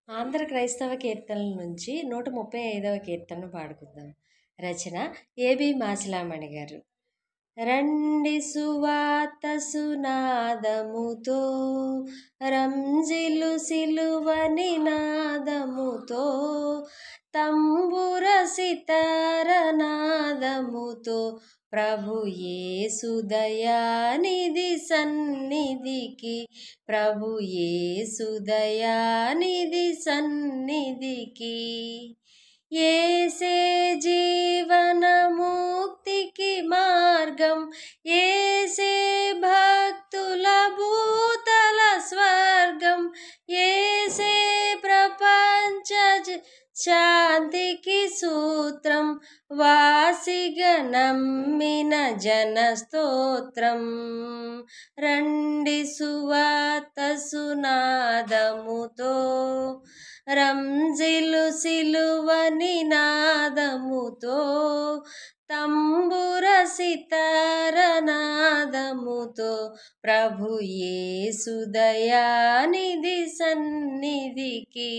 ఆంధ్ర క్రైస్తవ కీర్తనల నుంచి 135వ కీర్తన పాడుకుందాం. రచన ఏబి మాసిలామణి గారు. రండి సువార్త సునాదముతో, రంజిలు సిలువ నినాదముతో, తంబుర సితార నాదముతో, ప్రభు యేసు దయానిధి సన్నిధికి, ప్రభు యేసు దయానిధి సన్నిధికి. యేసే జీవన ముక్తికి మార్గం, యేసే భక్తుల భూతల స్వర్గం, యేసే ప్రపంచ శాంతికి సూత్రం, వాసిగా నమ్మిన జన స్తోత్రం. రండి సువార్త సునాదముతో, రంజిలు సిలువ నినాదముతో, తంబుర సితార నాదముతో, ప్రభు యేసు దయానిధి సన్నిధికి.